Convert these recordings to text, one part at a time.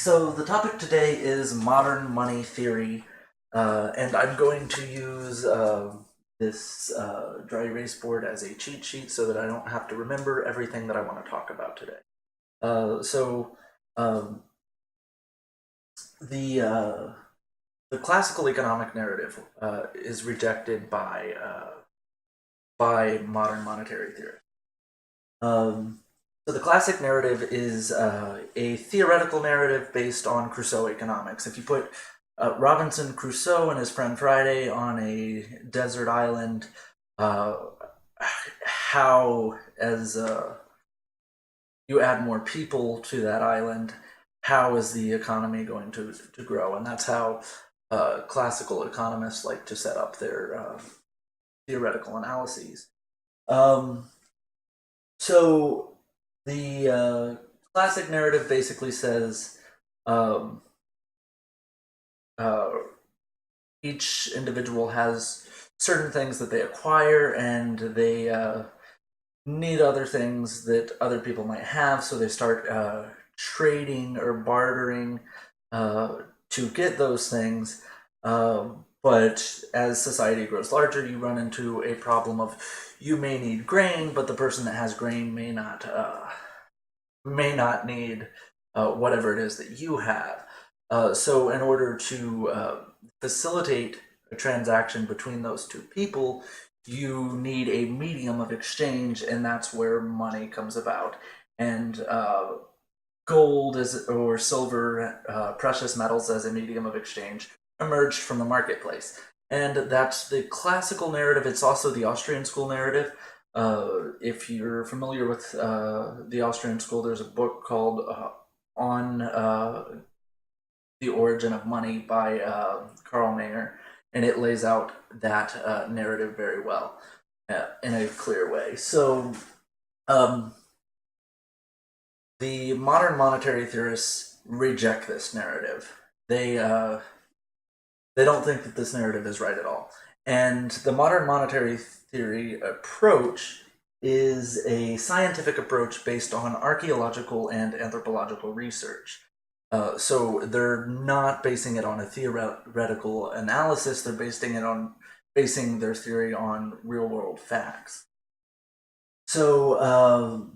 So the topic today is modern money theory, and I'm going to use this dry erase board as a cheat sheet so that I don't have to remember everything that I want to talk about today. Uh, so um, the uh, the classical economic narrative is rejected by modern monetary theory. So the classic narrative is a theoretical narrative based on Crusoe economics. If you put Robinson Crusoe and his friend Friday on a desert island, uh, how, as you add more people to that island, how is the economy going to grow? And that's how classical economists like to set up their theoretical analyses. Um, so the classic narrative basically says um, uh, each individual has certain things that they acquire, and they need other things that other people might have, so they start trading or bartering to get those things. But as society grows larger, you run into a problem of you may need grain, but the person that has grain may not need whatever it is that you have. So, in order to facilitate a transaction between those two people, you need a medium of exchange, and that's where money comes about. And gold is, or silver, precious metals as a medium of exchange emerged from the marketplace. And that's the classical narrative. It's also the Austrian school narrative. If you're familiar with the Austrian school, there's a book called On the Origin of Money by Karl Mayer, and it lays out that narrative very well in a clear way. So, um, the modern monetary theorists reject this narrative. They don't think that this narrative is right at all. And the modern monetary theory approach is a scientific approach based on archaeological and anthropological research. So they're not basing it on a theoretical analysis. They're basing their theory on real world facts. So,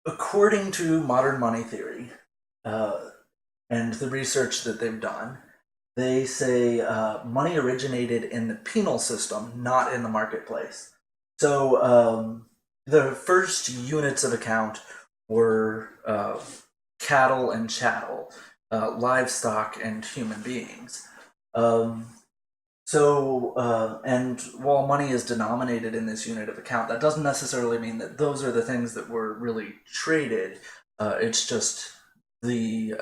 according to modern money theory, uh, and the research that they've done, they say money originated in the penal system, not in the marketplace. So the first units of account were cattle and chattel, livestock and human beings. Um, and while money is denominated in this unit of account, that doesn't necessarily mean that those are the things that were really traded. It's just the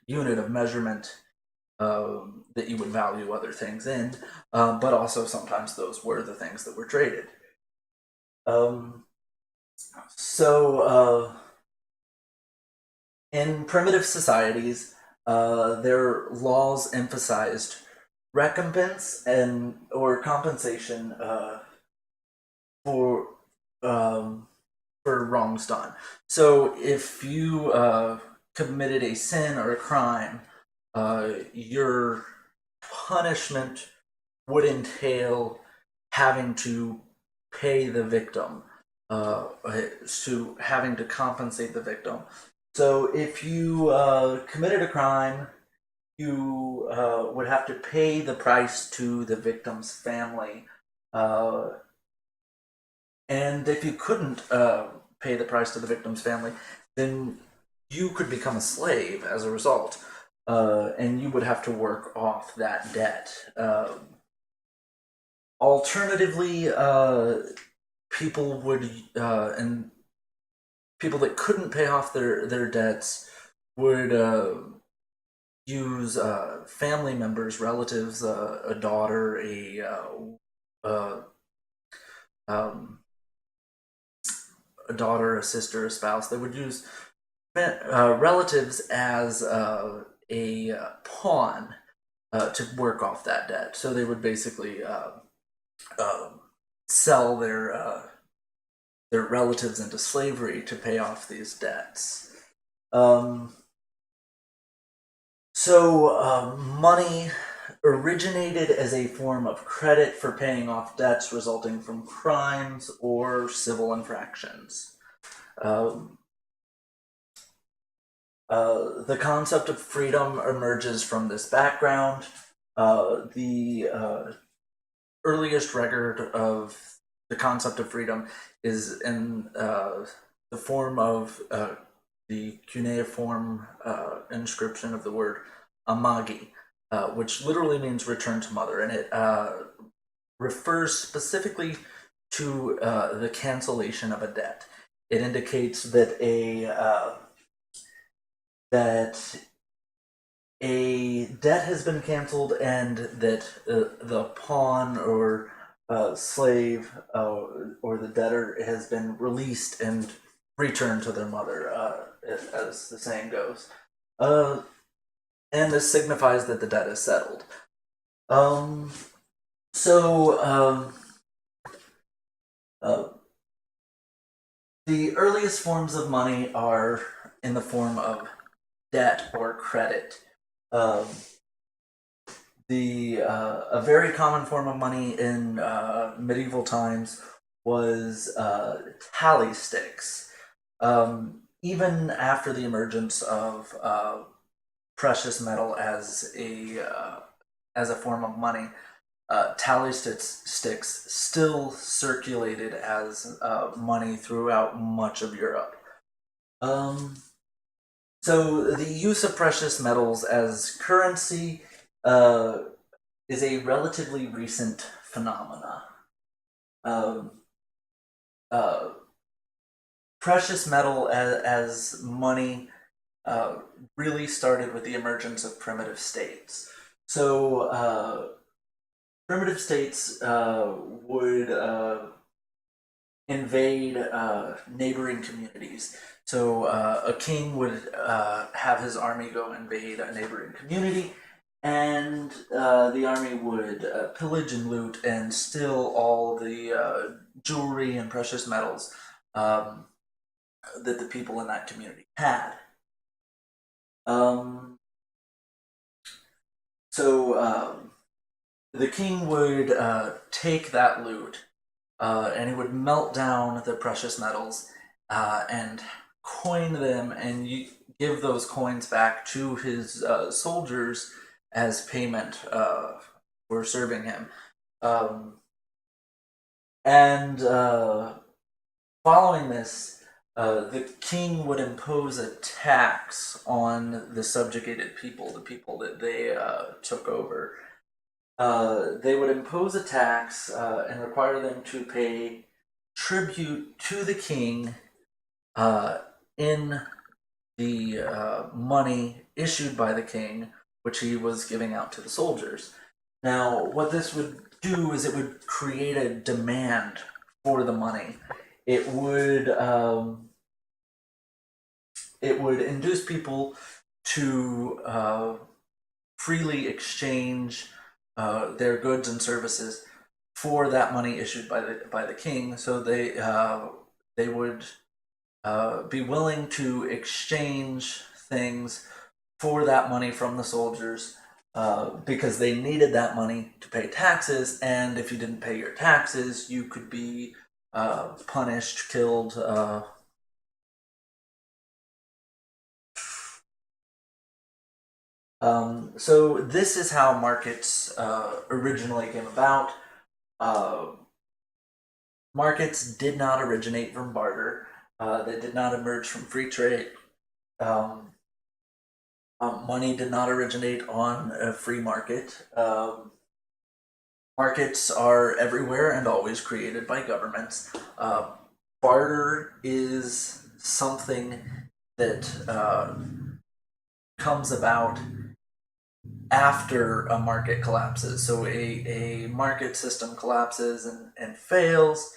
unit of measurement that you would value other things in, but also sometimes those were the things that were traded. Um, so, in primitive societies, their laws emphasized recompense and or compensation for um, for wrongs done. So if you committed a sin or a crime, your punishment would entail having to pay the victim, to having to compensate the victim. So if you committed a crime, you would have to pay the price to the victim's family. Uh, and if you couldn't pay the price to the victim's family, then you could become a slave as a result. And you would have to work off that debt. Alternatively, people would and people that couldn't pay off their debts would use family members, relatives, a daughter, uh, um, a daughter, a sister, a spouse. They would use relatives as a pawn to work off that debt. So they would basically sell their relatives into slavery to pay off these debts. Money originated as a form of credit for paying off debts resulting from crimes or civil infractions. The concept of freedom emerges from this background. The earliest record of the concept of freedom is in the form of the cuneiform inscription of the word amagi, which literally means return to mother, and it refers specifically to the cancellation of a debt. It indicates that a debt has been canceled and that the pawn or slave or the debtor has been released and returned to their mother, as the saying goes. And this signifies that the debt is settled. The earliest forms of money are in the form of debt or credit. A very common form of money in medieval times was tally sticks. Even after the emergence of precious metal as a form of money, tally sticks still circulated as money throughout much of Europe. So the use of precious metals as currency is a relatively recent phenomena. Precious metal as money really started with the emergence of primitive states. So primitive states would invade neighboring communities. So a king would have his army go invade a neighboring community, and the army would pillage and loot and steal all the jewelry and precious metals that the people in that community had. The king would take that loot and he would melt down the precious metals and coin them and give those coins back to his soldiers as payment for serving him. Following this, the king would impose a tax on the subjugated people, the people that they took over. They would impose a tax and require them to pay tribute to the king in the money issued by the king, which he was giving out to the soldiers. Now, what this would do is it would create a demand for the money. It would induce people to freely exchange their goods and services for that money issued by the king. So they would be willing to exchange things for that money from the soldiers because they needed that money to pay taxes, and if you didn't pay your taxes, you could be punished, killed. So this is how markets originally came about. Markets did not originate from barter. They did not emerge from free trade. Money did not originate on a free market. Markets are everywhere and always created by governments. Barter is something that comes about after a market collapses. So a market system collapses and fails.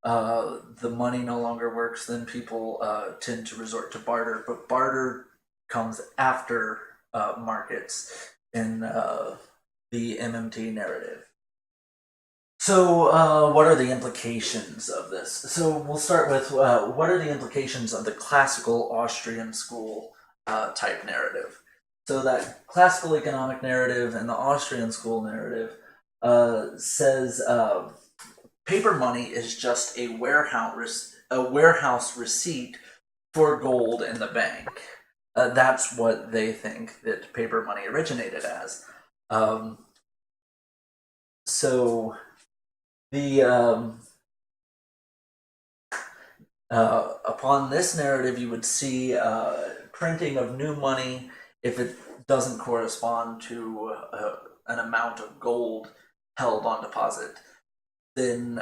The money no longer works, then people tend to resort to barter. But barter comes after markets in the MMT narrative. So what are the implications of this? So we'll start with what are the implications of the classical Austrian school type narrative. So that classical economic narrative and the Austrian school narrative says paper money is just a warehouse receipt for gold in the bank. That's what they think that paper money originated as. So the upon this narrative, you would see printing of new money if it doesn't correspond to an amount of gold held on deposit. Then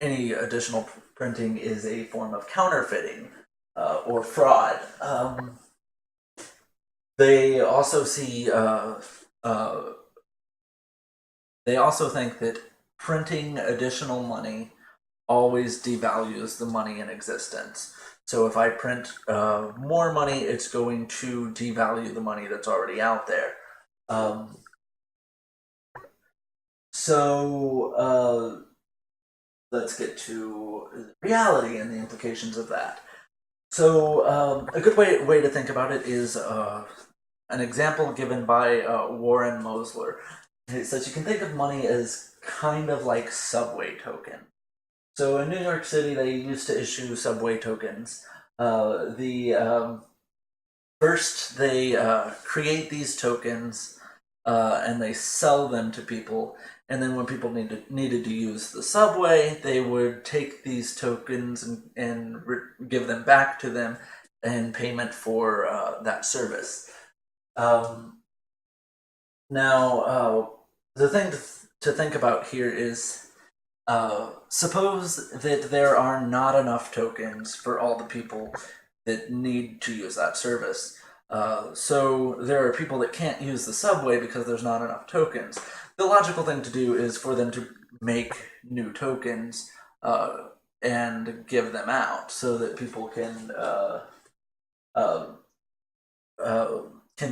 any additional printing is a form of counterfeiting or fraud. They also see. They also think that printing additional money always devalues the money in existence. So if I print more money, it's going to devalue the money that's already out there. Let's get to reality and the implications of that. So a good way to think about it is an example given by Warren Mosler. It says you can think of money as kind of like subway token. So in New York City, they used to issue subway tokens. First, they create these tokens and they sell them to people. And then when people needed to use the subway, they would take these tokens and give them back to them in payment for that service. Now, the thing to think about here is suppose that there are not enough tokens for all the people that need to use that service. So there are people that can't use the subway because there's not enough tokens. The logical thing to do is for them to make new tokens and give them out so that people can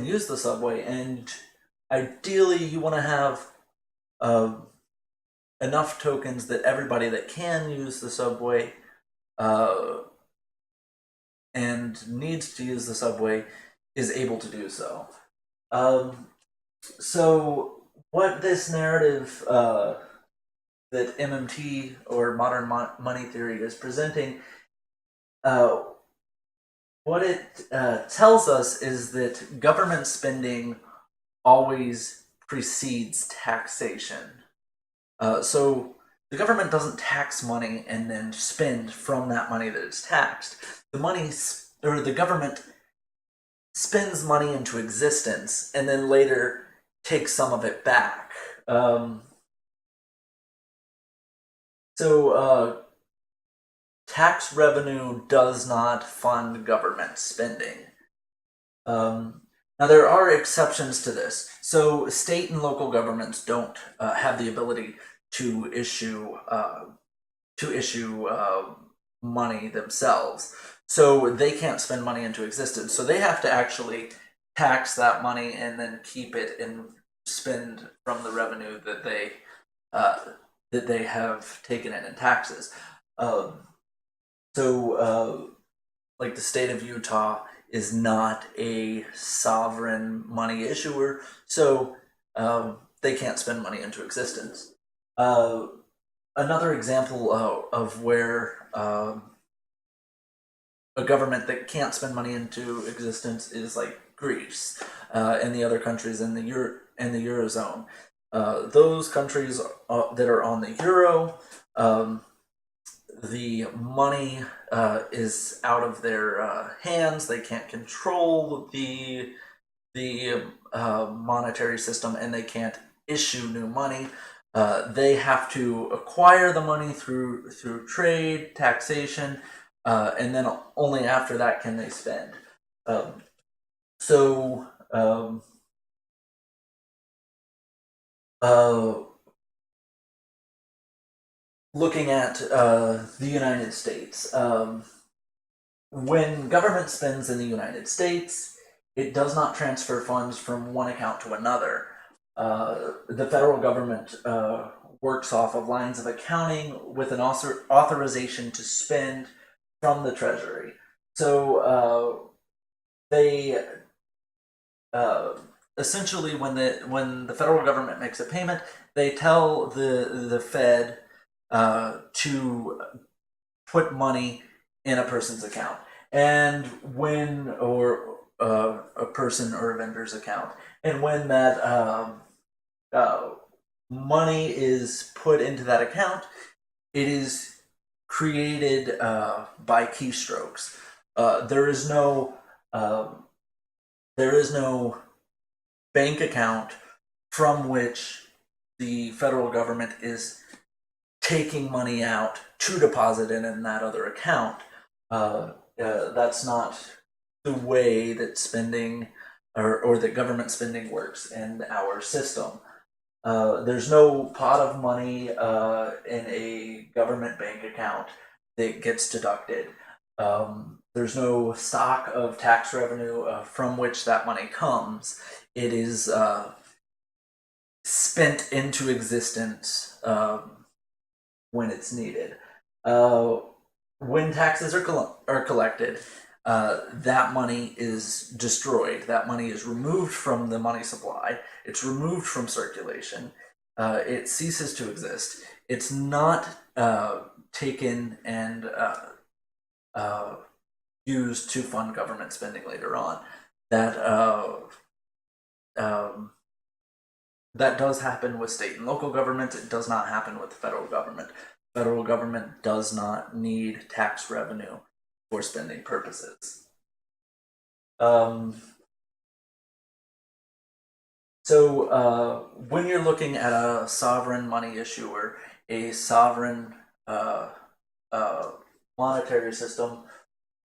use the subway. And ideally, you want to have enough tokens that everybody that can use the subway and needs to use the subway is able to do so. So what this narrative that MMT or modern money theory is presenting, what it tells us is that government spending always precedes taxation. So the government doesn't tax money and then spend from that money that is taxed. The government spends money into existence and then later takes some of it back. Tax revenue does not fund government spending. Now there are exceptions to this. So state and local governments don't have the ability to issue money themselves. So they can't spend money into existence. So they have to actually tax that money and then keep it and spend from the revenue that they have taken in taxes. Like the state of Utah is not a sovereign money issuer, so they can't spend money into existence. Another example of where a government that can't spend money into existence is like Greece and the other countries in the Eurozone. Those countries that are on the euro, the money is out of their hands. They can't control the monetary system, and they can't issue new money. They have to acquire the money through trade, taxation, and then only after that can they spend. Looking at the United States, when government spends in the United States, it does not transfer funds from one account to another. The federal government works off of lines of accounting with an authorization to spend from the Treasury. So they essentially when the federal government makes a payment, they tell the Fed to put money in a person's account, and when or a person or a vendor's account, and when that uh, money is put into that account, it is created by keystrokes. There is no um, there is no bank account from which the federal government is taking money out to deposit it in that other account. That's not the way that spending or that government spending works in our system. There's no pot of money in a government bank account that gets deducted. There's no stock of tax revenue from which that money comes. It is spent into existence when it's needed. When taxes are collected, that money is destroyed. That money is removed from the money supply. It's removed from circulation. It ceases to exist. It's not taken and used to fund government spending later on. That that does happen with state and local governments. It does not happen with the federal government. Federal government does not need tax revenue for spending purposes. So when you're looking at a sovereign money issuer, a sovereign monetary system,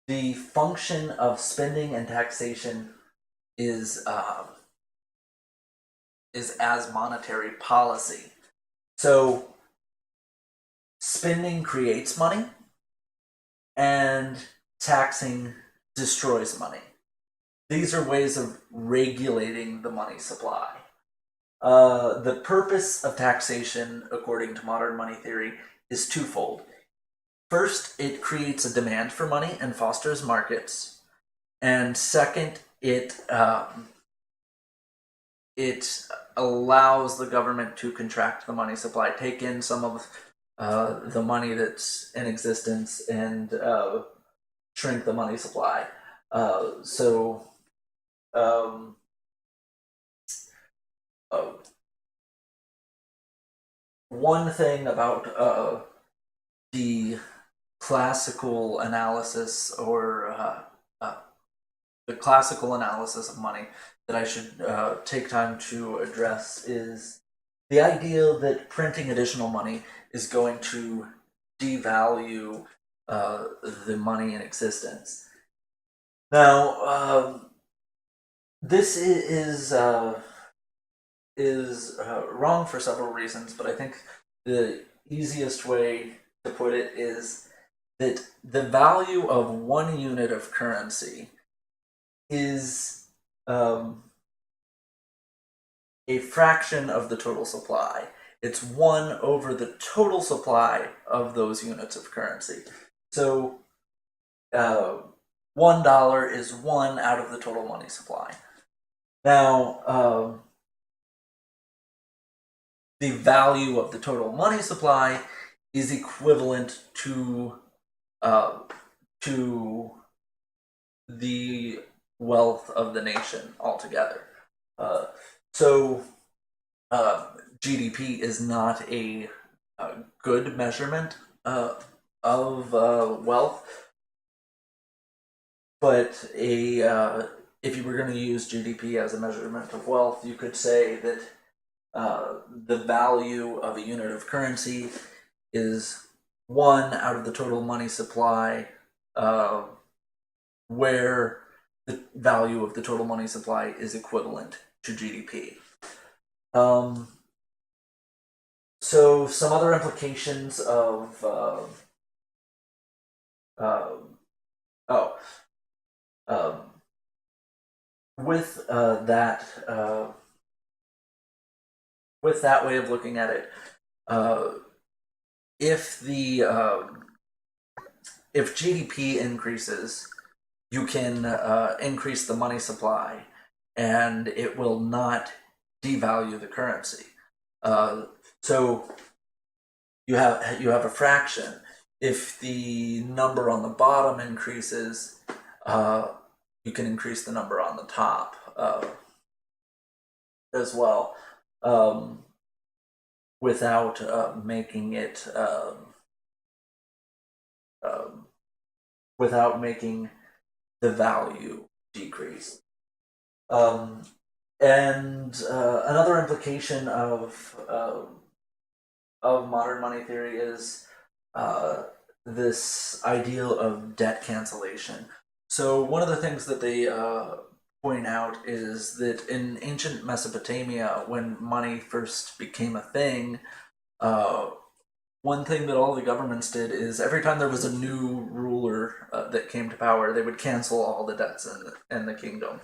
the function of spending and taxation is as monetary policy. So spending creates money and taxing destroys money. These are ways of regulating the money supply. The purpose of taxation, according to modern money theory, is twofold. First, it creates a demand for money and fosters markets. And second, it allows the government to contract the money supply, take in some of the money that's in existence, and shrink the money supply. One thing about the classical analysis or the classical analysis of money that I should take time to address is the idea that printing additional money is going to devalue the money in existence. Now, this is wrong for several reasons, but I think the easiest way to put it is that the value of 1 unit of currency is a fraction of the total supply. It's 1 over the total supply of those units of currency. So $1 is 1 out of the total money supply. Now, the value of the total money supply is equivalent to the wealth of the nation altogether. So GDP is not a good measurement of wealth, but if you were going to use GDP as a measurement of wealth, you could say that the value of a unit of currency is 1 out of the total money supply, where the value of the total money supply is equivalent to GDP. So some other implications of with that way of looking at it, if GDP increases, you can increase the money supply, and it will not devalue the currency. So you have a fraction. If the number on the bottom increases, you can increase the number on the top as well, without making it without making the value decrease. And another implication of modern money theory is this ideal of debt cancellation. So one of the things that they point out is that in ancient Mesopotamia, when money first became a thing, one thing that all the governments did is every time there was a new ruler that came to power, they would cancel all the debts in the kingdom.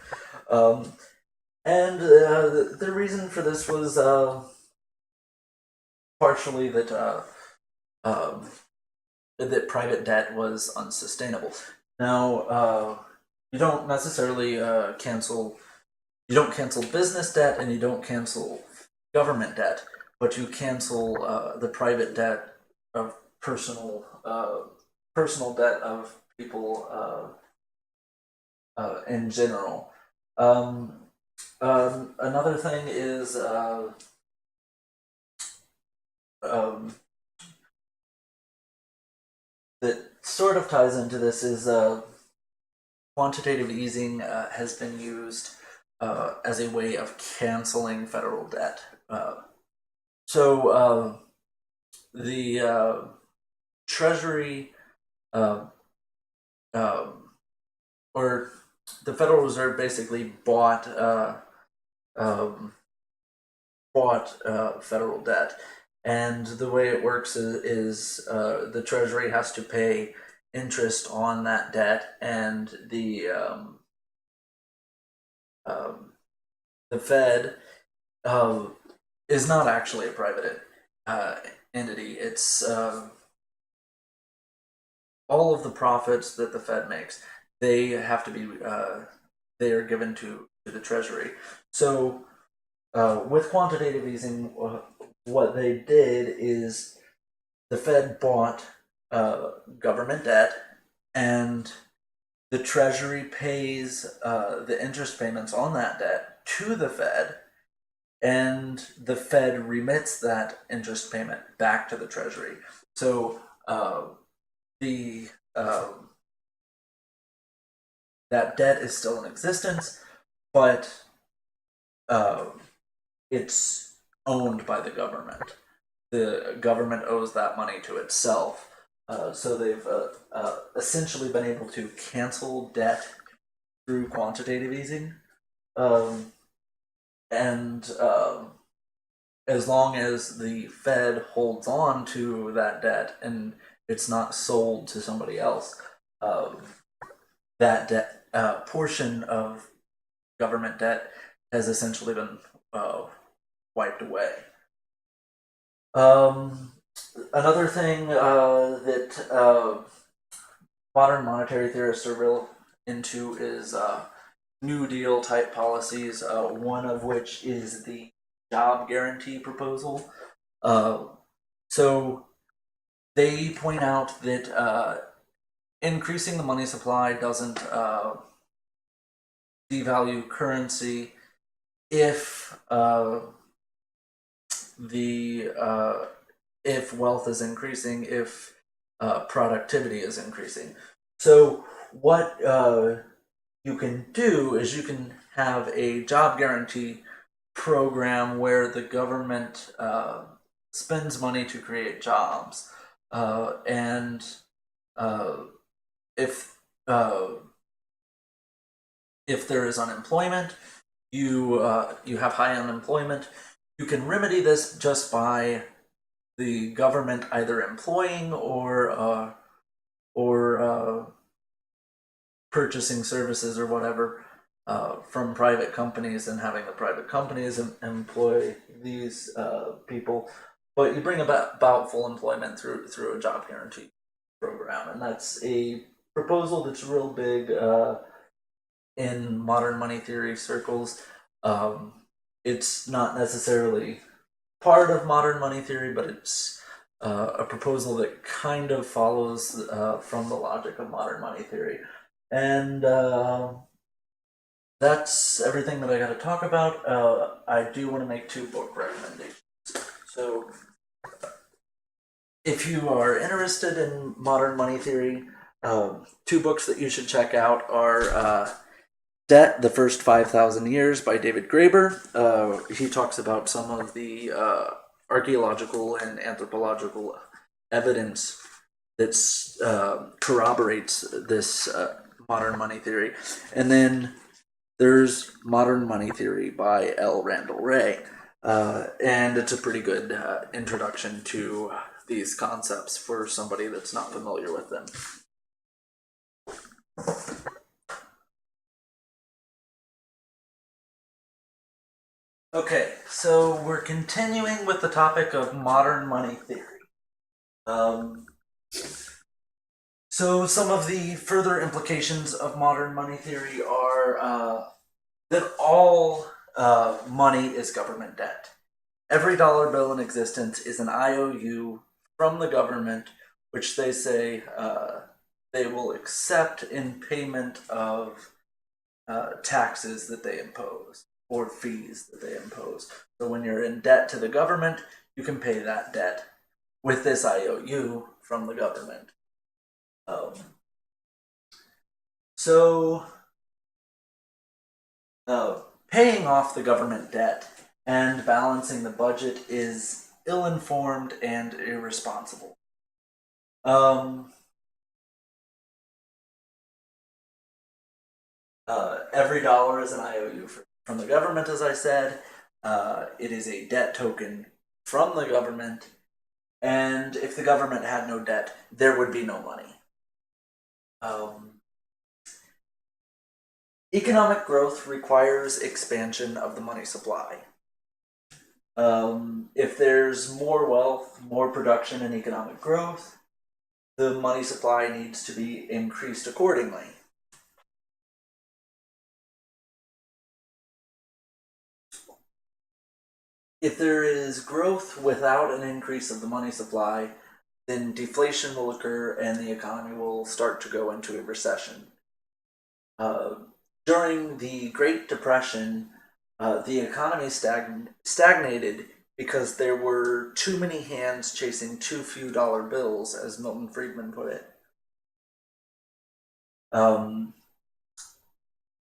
And the reason for this was partially that that private debt was unsustainable. Now, you don't necessarily cancel. You don't cancel business debt, and you don't cancel government debt, but you cancel the private debt of personal debt of people in general. Another thing is that sort of ties into this is quantitative easing has been used as a way of canceling federal debt. So the Treasury or the Federal Reserve basically bought federal debt, and the way it works is the Treasury has to pay interest on that debt, and the Fed is not actually a private entity. It's all of the profits that the Fed makes, they have to be they are given to the Treasury. So with quantitative easing, what they did is the Fed bought government debt, and the Treasury pays the interest payments on that debt to the Fed, and the Fed remits that interest payment back to the Treasury. So the that debt is still in existence, but it's owned by the government. The government owes that money to itself. So they've essentially been able to cancel debt through quantitative easing. And as long as the Fed holds on to that debt and it's not sold to somebody else, that debt portion of government debt has essentially been wiped away. Another thing that modern monetary theorists are real into is New Deal type policies, one of which is the job guarantee proposal. So they point out that increasing the money supply doesn't devalue currency if if wealth is increasing, if productivity is increasing. So what you can do is you can have a job guarantee program where the government spends money to create jobs, and if there is unemployment, you have high unemployment, you can remedy this just by the government either employing or purchasing services or whatever from private companies and having the private companies employ these people. But you bring about full employment through a job guarantee program, and that's a proposal that's real big in modern money theory circles. It's not necessarily part of modern money theory, but it's a proposal that kind of follows from the logic of modern money theory. And that's everything that I got to talk about. I do want to make 2 book recommendations. So, if you are interested in modern money theory, 2 books that you should check out are Debt, The First 5,000 Years by David Graeber. He talks about some of the archaeological and anthropological evidence that corroborates this modern money theory. And then there's Modern Money Theory by Randall Wray. And it's a pretty good introduction to these concepts for somebody that's not familiar with them. Okay, so we're continuing with the topic of modern money theory. So some of the further implications of modern money theory are that all money is government debt. Every dollar bill in existence is an IOU from the government, which they say they will accept in payment of taxes that they impose or fees that they impose. So when you're in debt to the government, you can pay that debt with this IOU from the government. Paying off the government debt and balancing the budget is ill-informed and irresponsible. Every dollar is an IOU from the government, as I said. It is a debt token from the government, and if the government had no debt, there would be no money. Economic growth requires expansion of the money supply. If there's more wealth, more production, and economic growth, the money supply needs to be increased accordingly. If there is growth without an increase of the money supply, then deflation will occur and the economy will start to go into a recession. During the Great Depression, the economy stagnated because there were too many hands chasing too few dollar bills, as Milton Friedman put it.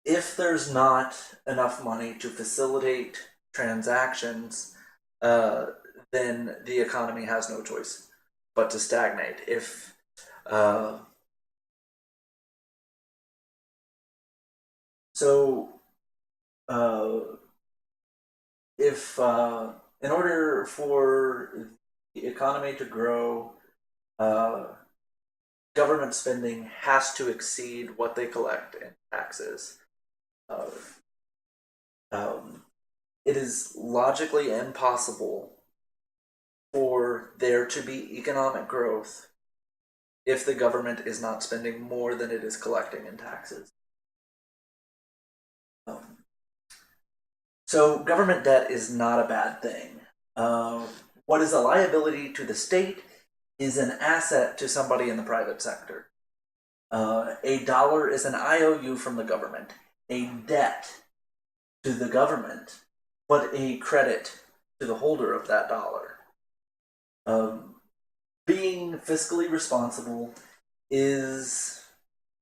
If there's not enough money to facilitate transactions, then the economy has no choice but to stagnate. If in order for the economy to grow, government spending has to exceed what they collect in taxes. It is logically impossible for there to be economic growth if the government is not spending more than it is collecting in taxes. So government debt is not a bad thing. What is a liability to the state is an asset to somebody in the private sector. A dollar is an IOU from the government, a debt to the government, but a credit to the holder of that dollar. Being fiscally responsible is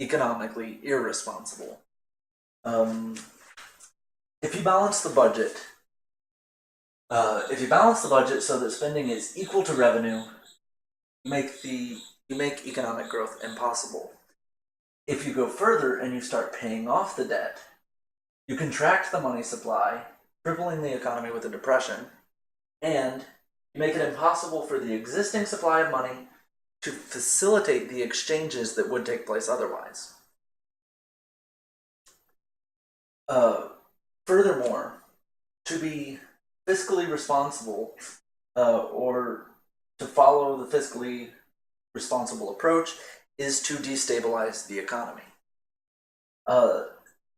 economically irresponsible. If you balance the budget so that spending is equal to revenue, you make economic growth impossible. If you go further and you start paying off the debt, you contract the money supply, crippling the economy with a depression, and you make it impossible for the existing supply of money to facilitate the exchanges that would take place otherwise. Furthermore, to be fiscally responsible, or to follow the fiscally responsible approach, is to destabilize the economy.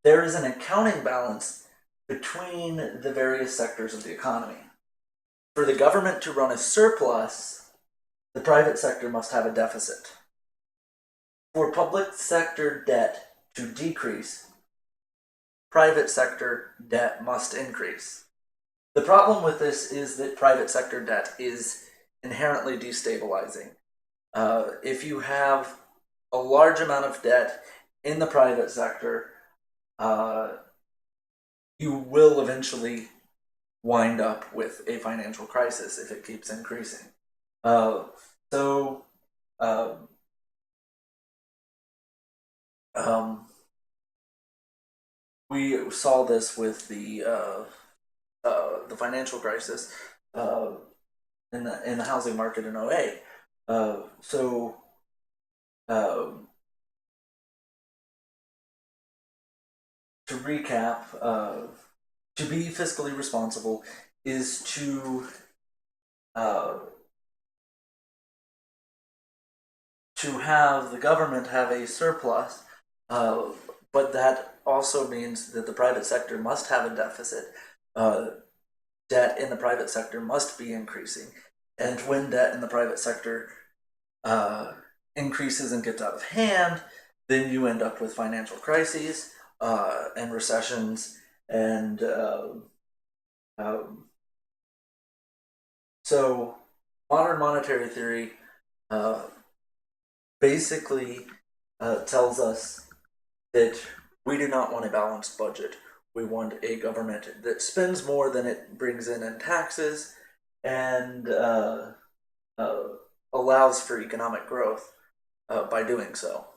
There is an accounting balance between the various sectors of the economy. For the government to run a surplus, the private sector must have a deficit. For public sector debt to decrease, private sector debt must increase. The problem with this is that private sector debt is inherently destabilizing. If you have a large amount of debt in the private sector, you will eventually wind up with a financial crisis if it keeps increasing. So we saw this with the financial crisis in the housing market in 08. To recap, to be fiscally responsible is to have the government have a surplus, but that also means that the private sector must have a deficit. Debt in the private sector must be increasing, and when debt in the private sector increases and gets out of hand, then you end up with financial crises and recessions, and so modern monetary theory basically tells us that we do not want a balanced budget. We want a government that spends more than it brings in taxes and allows for economic growth by doing so.